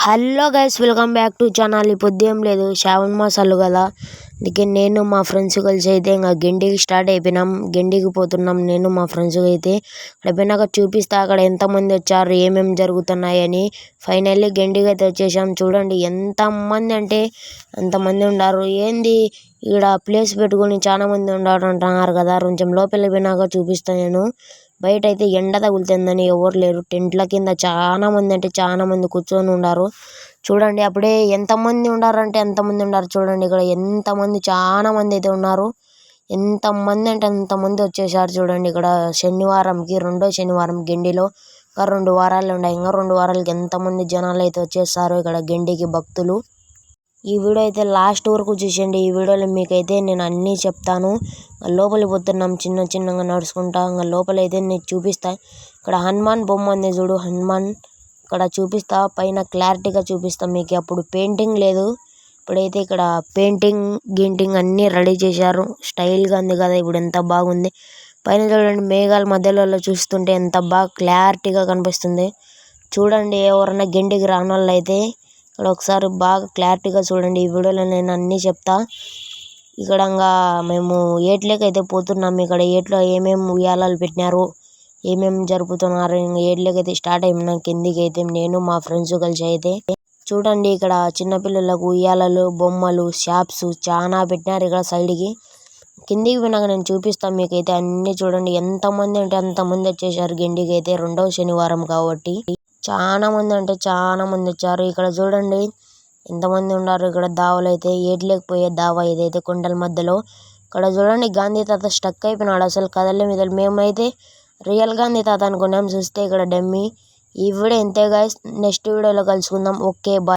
Hello guys, welcome back to channel. ఇప్పుడు ఏం లేదు, శ్రావణ మాసాలు కదా. అందుకే నేను మా ఫ్రెండ్స్ కలిసి అయితే ఇంకా గెండికి స్టార్ట్ అయిపోయినాం. గెండికి పోతున్నాం నేను మా ఫ్రెండ్స్ అయితే. అక్కడ పోయినాక చూపిస్తా అక్కడ ఎంతమంది వచ్చారు, ఏమేమి జరుగుతున్నాయని. ఫైనల్లీ గెండికి అయితే వచ్చేసాం. చూడండి ఎంతమంది అంటే అంతమంది ఉన్నారు. ఏంది ఇక్కడ ప్లేస్ పెట్టుకొని చాలా మంది ఉన్నారు అంటున్నారు కదా. కొంచెం లోపలికి పోయినాక చూపిస్తాను నేను. బయట అయితే ఎండ తగులుతుందని ఎవరు లేరు. టెంట్ల కింద చాలా మంది అంటే చాలా మంది కూర్చొని ఉన్నారు. చూడండి అప్పుడే ఎంతమంది ఉండారంటే ఎంతమంది ఉన్నారు. చూడండి ఇక్కడ ఎంతమంది, చాలా మంది అయితే ఉన్నారు. ఎంతమంది అంటే అంతమంది వచ్చేసారు. చూడండి ఇక్కడ శనివారంకి, రెండో శనివారం గెండిలో ఇంకా 2 వారాలు ఉన్నాయి. ఇంకా 2 వారాలకి ఎంతమంది జనాలు అయితే వచ్చేస్తారు ఇక్కడ గెండికి భక్తులు. ఈ వీడియో అయితే లాస్ట్ వరకు చూసేయండి. ఈ వీడియోలో మీకైతే నేను అన్నీ చెప్తాను. లోపలికి పోతున్నాం చిన్నగా నడుచుకుంటా. ఇంకా లోపలైతే నేను చూపిస్తా. ఇక్కడ హనుమాన్ బొమ్మ ఉంది చూడు, హనుమాన్ ఇక్కడ చూపిస్తా. పైన క్లారిటీగా చూపిస్తా మీకు. అప్పుడు పెయింటింగ్ లేదు, ఇప్పుడైతే ఇక్కడ పెయింటింగ్ అన్నీ రెడీ చేశారు. స్టైల్గా ఉంది కదా ఇప్పుడు, ఎంత బాగుంది. పైన చూడండి మేఘాల మధ్యలో చూస్తుంటే ఎంత బాగా క్లారిటీగా కనిపిస్తుంది. చూడండి ఎవరన్నా గెండికి రానోళ్ళు అయితే ఇక్కడ ఒకసారి బాగా క్లారిటీగా చూడండి. ఈ వీడియోలో నేను అన్నీ చెప్తా. ఇక్కడ మేము ఏట్లేకైతే పోతున్నాం. ఇక్కడ ఏట్లో ఏమేమి ఉయ్యాలాలు పెట్టినారు, ఏమేమి జరుపుతున్నారు. ఇంకా ఏట్లేకైతే స్టార్ట్ అయినా కిందికి అయితే నేను మా ఫ్రెండ్స్ కలిసి అయితే. చూడండి ఇక్కడ చిన్నపిల్లలకు ఉయ్యాలలు, బొమ్మలు, షాప్స్ చాలా పెట్టినారు ఇక్కడ సైడ్కి. కిందికి పోయినాక నేను చూపిస్తాను మీకైతే అన్నీ. చూడండి ఎంతమంది అంటే అంతమంది వచ్చేసారు గెండికి అయితే, 2వ శనివారం కాబట్టి. చాలా మంది అంటే చాలా మంది వచ్చారు. ఇక్కడ చూడండి ఎంతమంది ఉన్నారు. ఇక్కడ దావలు అయితే ఏట్లేకపోయే దావా ఇదైతే కొండల మధ్యలో. ఇక్కడ చూడండి గాంధీ తాత స్టక్ అయిపోయినాడు, అసలు కదలే మీద. మేమైతే రియల్ గాంధీ తాత అనుకున్నాం, చూస్తే ఇక్కడ డమ్మీ. ఈ వీడియో ఇంతే గైస్, నెక్స్ట్ వీడియోలో కలుసుకుందాం. Okay bye.